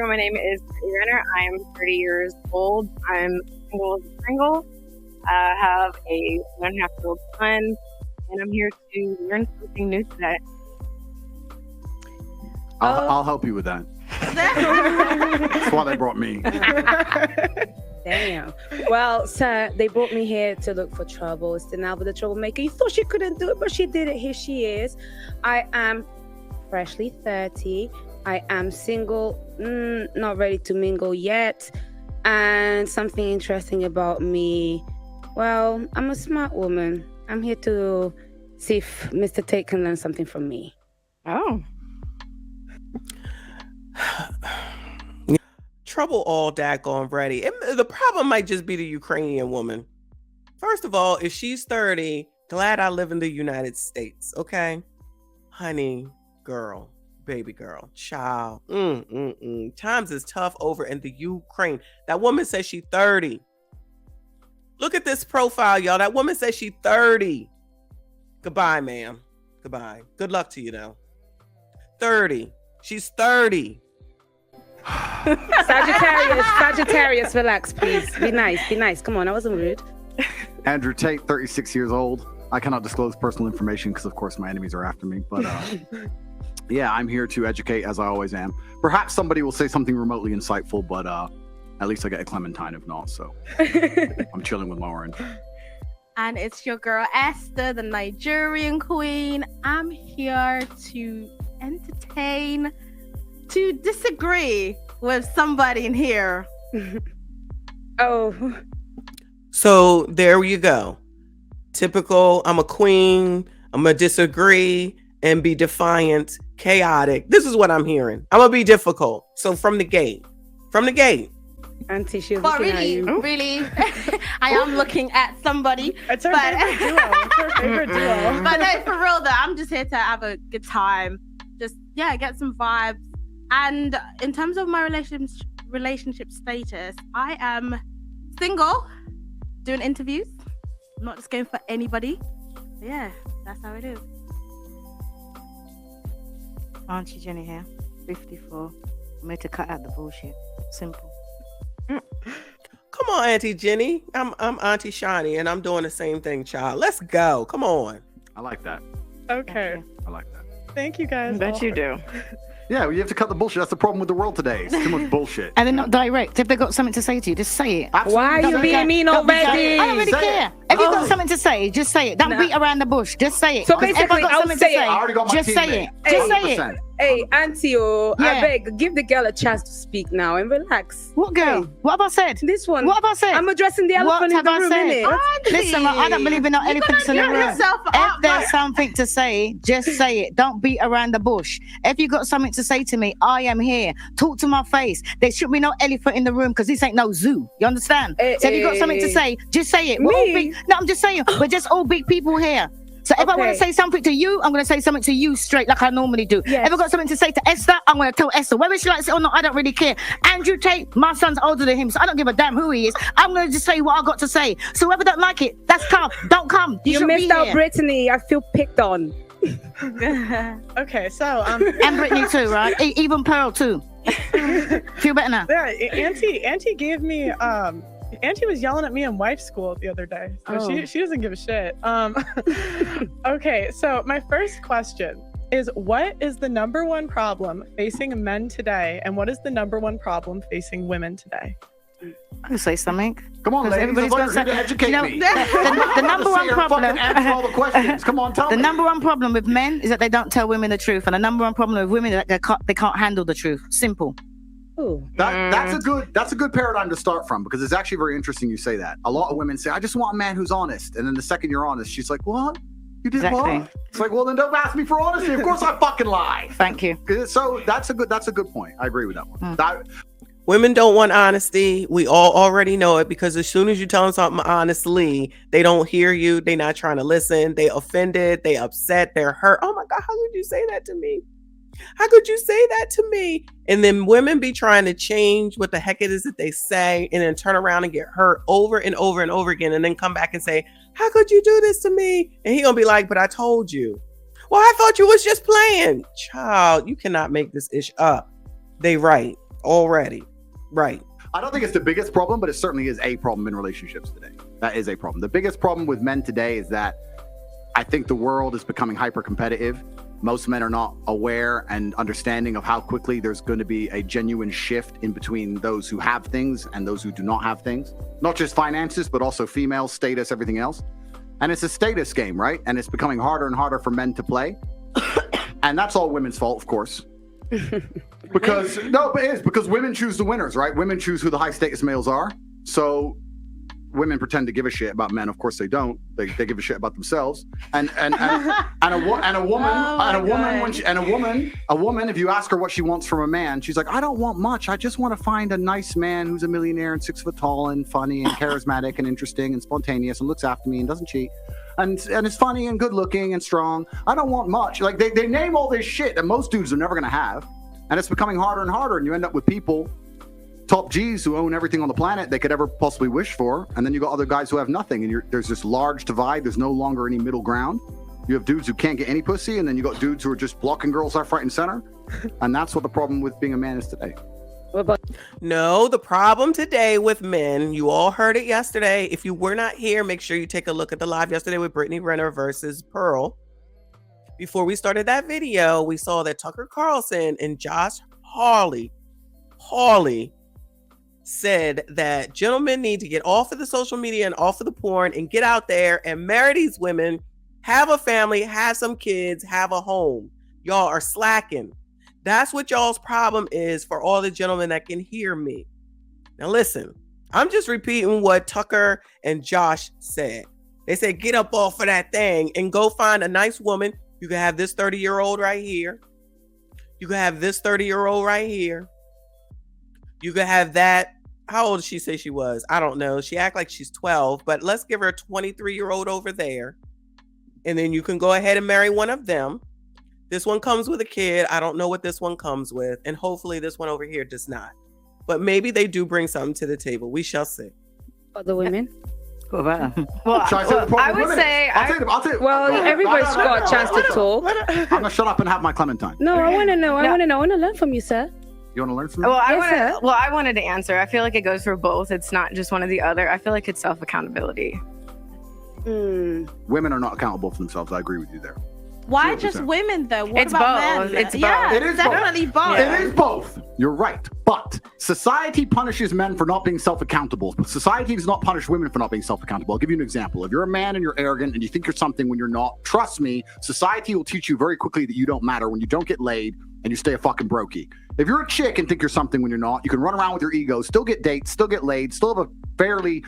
My name is Renner. I am 30 years old. I'm single. I have a 1.5-year-old son, and I'm here to learn something new today. I'll help you with that. That's why they brought me. Damn. Well, sir, they brought me here to look for trouble. It's Denalva the troublemaker. You thought she couldn't do it, but she did it. Here she is. I am freshly 30. I am single, not ready to mingle yet. And something interesting about me, well, I'm a smart woman. I'm here to see if Mr. Tate can learn something from me. Oh. Trouble all daggone ready. The problem might just be the Ukrainian woman. First of all, if she's 30, glad I live in the United States, okay? Honey, girl. Baby girl, child. Times is tough over in the Ukraine. That woman says she's 30. Look at this profile, y'all. That woman says she's 30. Goodbye, ma'am. Goodbye. Good luck to you, though. 30. She's 30. Sagittarius, relax, please. Be nice. Come on, I wasn't rude. Andrew Tate, 36 years old. I cannot disclose personal information because, of course, my enemies are after me. But yeah, I'm here to educate, as I always am. Perhaps somebody will say something remotely insightful, but at least I get a clementine if not. So I'm chilling with my orange. And it's your girl Esther, the Nigerian queen. I'm here to entertain, to disagree with somebody in here. Oh. So there you go. Typical, I'm a queen, I'm gonna disagree and be defiant, chaotic. This is what I'm hearing. I'm gonna be difficult. So from the gate. Auntie, she's but looking at you. Really, I am looking at somebody. It's her favorite duo. It's her favorite duo. But no, for real though, I'm just here to have a good time. Just, get some vibes. And in terms of my relationship status, I am single, doing interviews. I'm not just going for anybody. But yeah, that's how it is. Auntie Jenny here, 54. I'm here to cut out the bullshit. Simple. Come on, Auntie Jenny. I'm Auntie Shani, and I'm doing the same thing, child. Let's go. Come on. I like that. Okay. I like that. Thank you guys. Bet you do. Yeah, you have to cut the bullshit. That's the problem with the world today. It's too much bullshit. And they're not direct. If they've got something to say to you, just say it. Absolutely. Why are you being mean already? I don't really care. If you've got something to say, just say it. Don't beat around the bush. Just say it. So basically, I'll say it. I already got my just say teammate. it. Just say it. Hey, Auntie, I Yeah. beg, give the girl a chance to speak now and relax. What girl? Hey, What have I said? this one. What have I said? I'm addressing the What elephant in have the I room, said? innit? Listen, I don't believe in no elephants in the Get room. yourself If up, there's man. something to say, just say it. Don't beat around the bush. If you got something to say to me, I am here. Talk to my face. There should be no elephant in the room because this ain't no zoo. You understand? So if you got something to say, just say it. We're all big. No, I'm just saying, we're just all big people here. So if I want to say something to you, I'm going to say something to you straight like I normally do. Yes. If I got something to say to Esther, I'm going to tell Esther. Whether she likes it or not, I don't really care. Andrew Tate, my son's older than him, so I don't give a damn who he is. I'm going to just say what I got to say. So whoever don't like it, that's tough. Don't come. You missed out, Brittany. I feel picked on. Okay, so And Brittany too, right? Even Pearl too. Feel better now. yeah, Auntie gave me Auntie was yelling at me in wife school the other day. So she doesn't give a shit. Okay, so my first question is, what is the number one problem facing men today, and what is the number one problem facing women today? I can say something. Come on, ladies. Everybody's Everybody's gonna going to educate me. The number one problem. Answer all the questions. Come on, tell The me. number one problem with men is that they don't tell women the truth, and the number one problem with women is that they can't handle the truth. Simple. That's a good paradigm to start from, because it's actually very interesting you say that. A lot of women say, I just want a man who's honest. And then the second you're honest, she's like, what? You did what? It's like, well, then don't ask me for honesty. Of course I fucking lie. Thank you. So that's a good point. I agree with that one. Women don't want honesty. We all already know it, because as soon as you tell them something honestly, they don't hear you. They're not trying to listen. They offended. They upset. They're hurt. Oh my God, how did you say that to me? How could you say that to me? And then women be trying to change what the heck it is that they say and then turn around and get hurt over and over and over again and then come back and say, how could you do this to me? And he gonna be like, but I told you. Well, I thought you was just playing. Child, you cannot make this ish up. They right already. Right. I don't think it's the biggest problem, but it certainly is a problem in relationships today. That is a problem. The biggest problem with men today is that I think the world is becoming hyper competitive. Most men are not aware and understanding of how quickly there's going to be a genuine shift in between those who have things and those who do not have things. Not just finances, but also female status, everything else. And it's a status game, right? And it's becoming harder and harder for men to play. And that's all women's fault, of course. Because it is because women choose the winners, right? Women choose who the high status males are. So women pretend to give a shit about men. Of course they don't. They give a shit about themselves. And a woman, if you ask her what she wants from a man, she's like, I don't want much. I just want to find a nice man who's a millionaire and 6 foot tall and funny and charismatic and interesting and spontaneous and looks after me and doesn't cheat. And is funny and good looking and strong. I don't want much. Like they name all this shit that most dudes are never gonna have. And it's becoming harder and harder. And you end up with people, top G's, who own everything on the planet they could ever possibly wish for. And then you got other guys who have nothing. And there's this large divide. There's no longer any middle ground. You have dudes who can't get any pussy. And then you got dudes who are just blocking girls left, right, and center. And that's what the problem with being a man is today. No, the problem today with men, you all heard it yesterday. If you were not here, make sure you take a look at the live yesterday with Brittany Renner versus Pearl. Before we started that video, we saw that Tucker Carlson and Josh Hawley said that gentlemen need to get off of the social media and off of the porn and get out there and marry these women, have a family, have some kids, have a home. Y'all are slacking. That's what y'all's problem is for all the gentlemen that can hear me. Now listen, I'm just repeating what Tucker and Josh said. They said, get up off of that thing and go find a nice woman. You can have this 30-year-old right here. You can have this 30-year-old right here. You can have that. How old did she say she was? I don't know. She act like she's 12, but let's give her a 23-year-old over there. And then you can go ahead and marry one of them. This one comes with a kid. I don't know what this one comes with. And hopefully this one over here does not. But maybe they do bring something to the table. We shall see. Other women? Well, I would say, everybody's got a chance to talk. I'm gonna shut up and have my Clementine. No, I want to know. I want to learn from you, sir. You want to learn from me? Well, I wanted to answer. I feel like it goes for both. It's not just one or the other. I feel like it's self-accountability. Women are not accountable for themselves. I agree with you there. Why 0%. just women though? What It's about both. men? It's both. Yeah, It is definitely both. It is both. You're right. But society punishes men for not being self-accountable. But society does not punish women for not being self-accountable. I'll give you an example. If you're a man and you're arrogant and you think you're something when you're not, trust me, society will teach you very quickly that you don't matter when you don't get laid and you stay a fucking brokey. If you're a chick and think you're something when you're not, you can run around with your ego, still get dates, still get laid, still have a fairly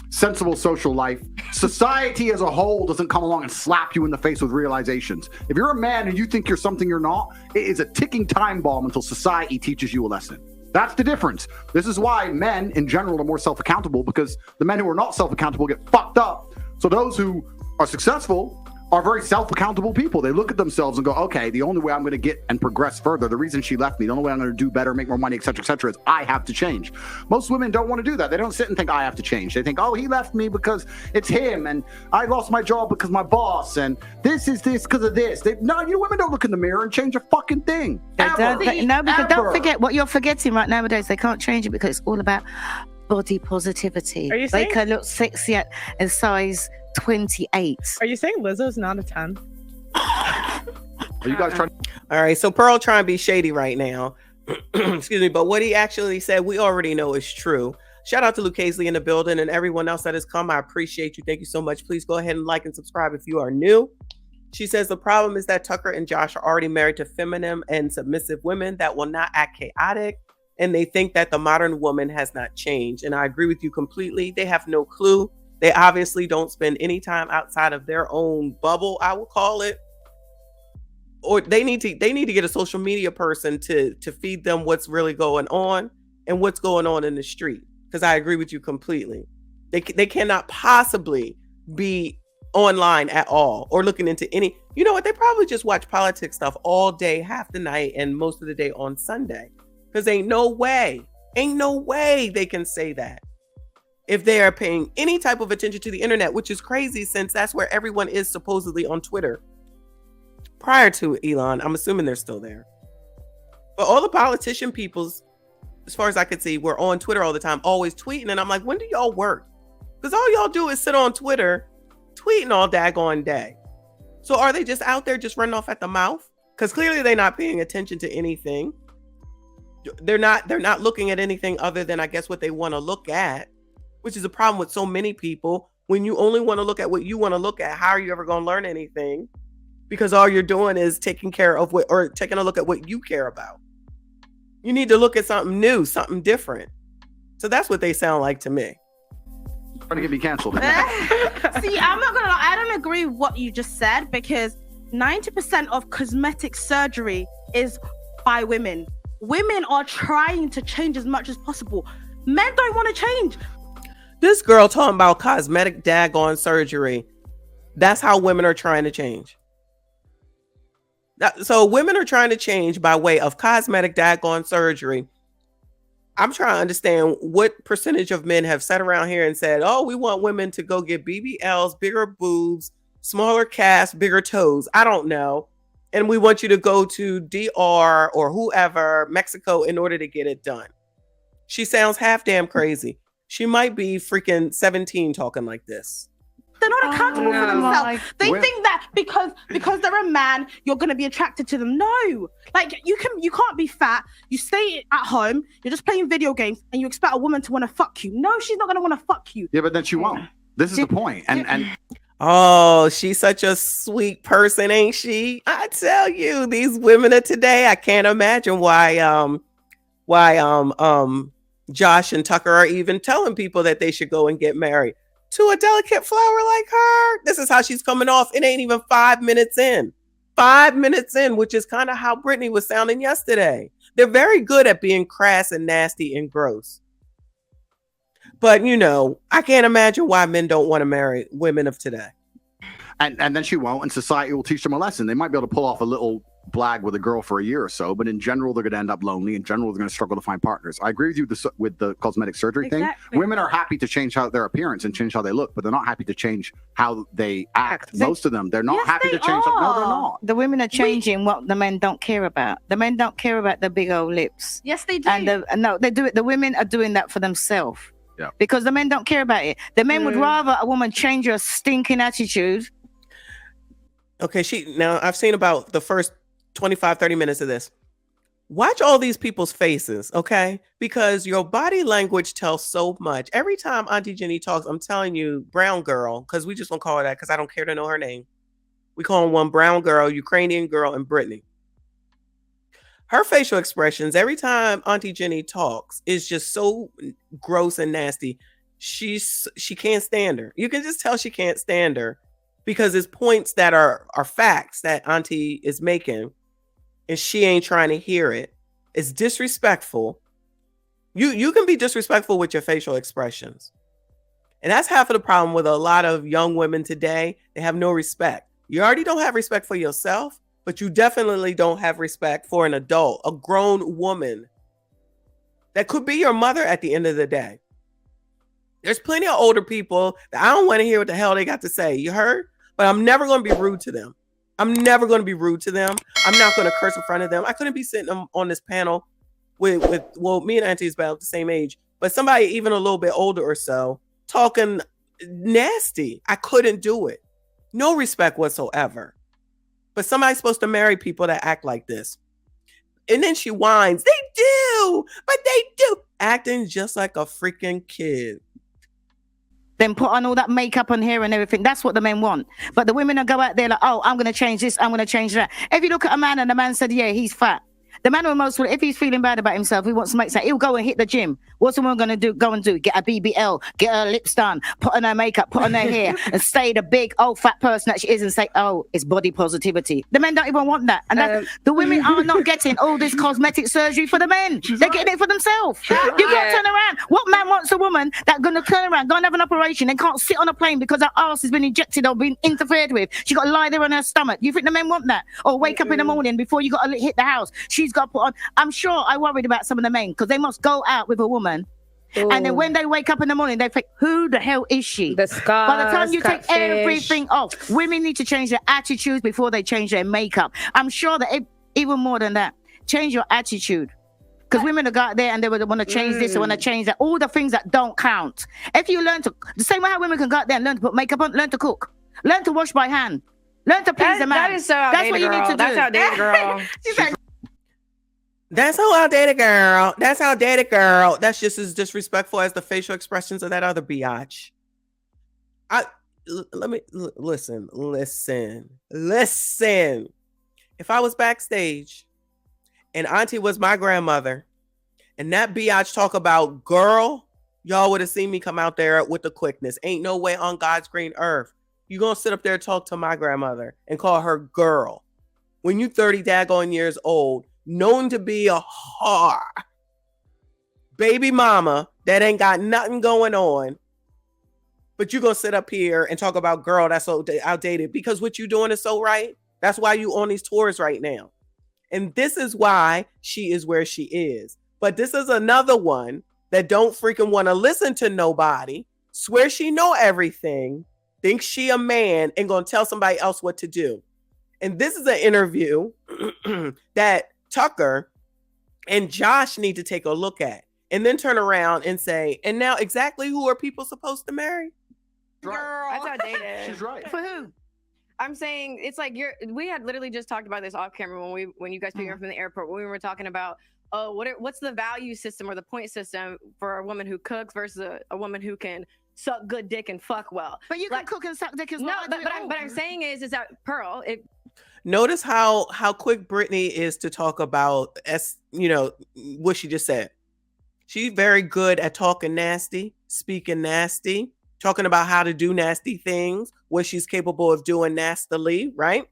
sensible social life. Society as a whole doesn't come along and slap you in the face with realizations. If you're a man and you think you're something you're not, it is a ticking time bomb until society teaches you a lesson. That's the difference. This is why men in general are more self-accountable, because the men who are not self-accountable get fucked up. So those who are successful are very self-accountable people. They look at themselves and go, okay, the only way I'm going to get and progress further, the reason she left me, the only way I'm going to do better, make more money, etc., is I have to change. Most women don't want to do that. They don't sit and think I have to change. They think, oh, he left me because it's him, and I lost my job because my boss, and this is this because of this. No, you women don't look in the mirror and change a fucking thing. Because don't forget what you're forgetting right nowadays. They can't change it because it's all about body positivity. Are you they saying- can look sexy at a size 28. Are you saying Lizzo's not a 10? Are you guys trying? All right, so Pearl trying to be shady right now. Excuse me, but what he actually said, we already know is true. Shout out to Luke Hazley in the building and everyone else that has come. I appreciate you. Thank you so much. Please go ahead and like and subscribe if you are new. She says the problem is that Tucker and Josh are already married to feminine and submissive women that will not act chaotic, and they think that the modern woman has not changed. And I agree with you completely. They have no clue. They obviously don't spend any time outside of their own bubble, I would call it. Or they need to get a social media person to feed them what's really going on and what's going on in the street. Because I agree with you completely. They cannot possibly be online at all or looking into any. You know what? They probably just watch politics stuff all day, half the night, and most of the day on Sunday. Because ain't no way they can say that if they are paying any type of attention to the internet, which is crazy since that's where everyone is supposedly on Twitter. Prior to Elon, I'm assuming they're still there. But all the politician peoples, as far as I could see, were on Twitter all the time, always tweeting. And I'm like, when do y'all work? Because all y'all do is sit on Twitter, tweeting all daggone day. So are they just out there just running off at the mouth? Because clearly they're not paying attention to anything. They're not looking at anything other than, I guess, what they want to look at, which is a problem with so many people. When you only want to look at what you want to look at, how are you ever going to learn anything? Because all you're doing is taking a look at what you care about. You need to look at something new, something different. So that's what they sound like to me. Trying to get me canceled. See, I'm not gonna lie, I don't agree with what you just said, because 90% of cosmetic surgery is by women. Women are trying to change as much as possible. Men don't want to change. This girl talking about cosmetic daggone surgery. That's how women are trying to change. So women are trying to change by way of cosmetic daggone surgery. I'm trying to understand what percentage of men have sat around here and said, oh, we want women to go get BBLs, bigger boobs, smaller casts, bigger toes. I don't know. And we want you to go to DR or whoever, Mexico, in order to get it done. She sounds half damn crazy. She might be freaking 17 talking like this. They're not accountable for themselves. They think that because they're a man, you're going to be attracted to them. No, like you can't be fat. You stay at home. You're just playing video games, and you expect a woman to want to fuck you. No, she's not going to want to fuck you. Yeah, but then she won't. This is the point. And oh, she's such a sweet person, ain't she? I tell you, these women of today, I can't imagine why Josh and Tucker are even telling people that they should go and get married to a delicate flower like her. This is how she's coming off. It ain't even 5 minutes in. 5 minutes in, which is kind of how Brittany was sounding yesterday. They're very good at being crass and nasty and gross. But, you know, I can't imagine why men don't want to marry women of today. And then she won't, and society will teach them a lesson. They might be able to pull off a little blag with a girl for a year or so, but in general, they're going to end up lonely. In general, they're going to struggle to find partners. I agree with you with the cosmetic surgery thing. Women are happy to change how their appearance and change how they look, but they're not happy to change how they act. Most of them, they're not happy to change. No, they're not. The women are changing what the men don't care about. The men don't care about the big old lips. Yes, they do. And no, they do it. The women are doing that for themselves. Yeah. Because the men don't care about it. The men would rather a woman change her stinking attitude. Okay, now I've seen about the first 25, 30 minutes of this. Watch all these people's faces, okay? Because your body language tells so much. Every time Auntie Jenny talks, I'm telling you, brown girl, because we just won't call her that because I don't care to know her name. We call her one brown girl, Ukrainian girl, and Brittany. Her facial expressions, every time Auntie Jenny talks, is just so gross and nasty. She can't stand her. You can just tell she can't stand her because it's points that are facts that Auntie is making, and she ain't trying to hear it. It's disrespectful. You can be disrespectful with your facial expressions. And that's half of the problem with a lot of young women today. They have no respect. You already don't have respect for yourself, but you definitely don't have respect for an adult, a grown woman that could be your mother at the end of the day. There's plenty of older people that I don't want to hear what the hell they got to say. You heard? But I'm never going to be rude to them. I'm never going to be rude to them. I'm not going to curse in front of them. I couldn't be sitting on this panel with me and Auntie is about the same age, but somebody even a little bit older or so talking nasty. I couldn't do it. No respect whatsoever. But somebody's supposed to marry people that act like this. And then she whines. They do, but they do. Acting just like a freaking kid. Then put on all that makeup on hair and everything. That's what the men want. But the women will go out there like, oh, I'm going to change this. I'm going to change that. If you look at a man and the man said, yeah, he's fat. The man who most, if he's feeling bad about himself, he wants to make something, he'll go and hit the gym. What's the woman going to do? Go and do, get a BBL, get her lips done, put on her makeup, put on her hair, and stay the big old fat person that she is and say, oh, it's body positivity. The men don't even want that. And the women are not getting all this cosmetic surgery for the men. They're getting it for themselves. You can't turn around. What man wants a woman that's going to turn around, go and have an operation and can't sit on a plane because her ass has been injected or been interfered with? She got to lie there on her stomach. You think the men want that? Or wake up in the morning before you got to hit the house. She's got to put on. I'm sure I worried about some of the men because they must go out with a woman. Ooh. And then when they wake up in the morning, they think, who the hell is she? The scars, by the time you take catfish. everything off, women need to change their attitudes before they change their makeup. I'm sure that even more than that, change your attitude. Because women will go out there and they would want to change this, they want to change that. All the things that don't count. If you learn to, the same way how women can go out there and learn to put makeup on, learn to cook, learn to wash by hand, learn to please the man. That is so outdated, that's what you need to do. That's outdated, girl. That's how outdated, girl. That's outdated, girl. That's just as disrespectful as the facial expressions of that other biatch. Listen. If I was backstage and Auntie was my grandmother and that biatch talk about girl, y'all would have seen me come out there with the quickness. Ain't no way on God's green earth you gonna sit up there and talk to my grandmother and call her girl when you 30 daggone years old, known to be a whore, baby mama that ain't got nothing going on, but you gonna sit up here and talk about girl that's so outdated because what you doing is so right. That's why you on these tours right now. And this is why she is where she is. But this is another one that don't freaking want to listen to nobody, swear she know everything, thinks she a man and gonna tell somebody else what to do. And this is an interview that Tucker and Josh need to take a look at and then turn around and say, and now exactly who are people supposed to marry? Girl, that's outdated. She's right. For who? I'm saying it's like we had literally just talked about this off camera when you guys picked up from the airport when we were talking about what's the value system or the point system for a woman who cooks versus a woman who can suck good dick and fuck well. But you can cook and suck dick as well. No, but I'm saying is that Pearl. Notice how quick Brittany is to talk about what she just said. She's very good at talking nasty, speaking nasty, talking about how to do nasty things, what she's capable of doing nastily, right?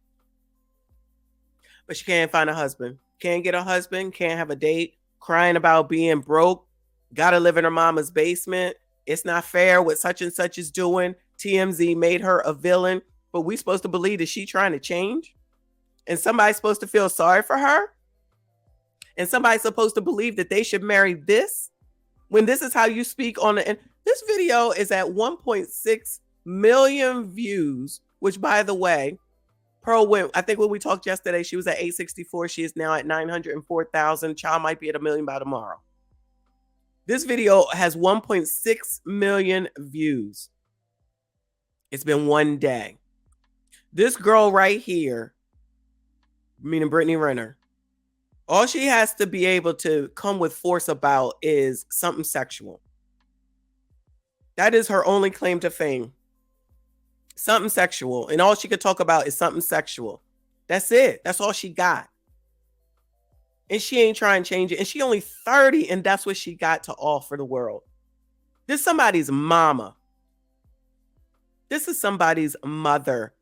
But she can't find a husband. Can't get a husband, can't have a date, crying about being broke, gotta live in her mama's basement. It's not fair what such and such is doing. TMZ made her a villain, but we supposed to believe that she trying to change? And somebody's supposed to feel sorry for her? And somebody's supposed to believe that they should marry this? When this is how you speak on it. And this video is at 1.6 million views, which by the way, Pearl went, I think when we talked yesterday, she was at 864. She is now at 904,000. Child might be at 1 million by tomorrow. This video has 1.6 million views. It's been one day. This girl right here, meaning Brittany Renner, all she has to be able to come with force about is something sexual. That is her only claim to fame. Something sexual. And all she could talk about is something sexual. That's it. That's all she got. And she ain't trying to change it. And she only 30 and that's what she got to offer the world. This is somebody's mama. This is somebody's mother.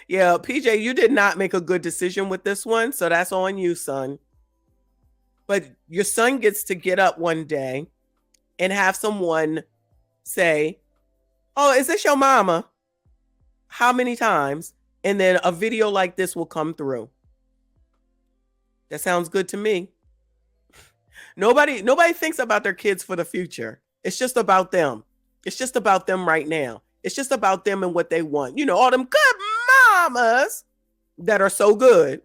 Yeah, PJ, you did not make a good decision with this one. So that's on you, son. But your son gets to get up one day and have someone say, oh, is this your mama? How many times? And then a video like this will come through. That sounds good to me. Nobody thinks about their kids for the future. It's just about them. It's just about them right now. It's just about them and what they want. You know, all them good mamas that are so good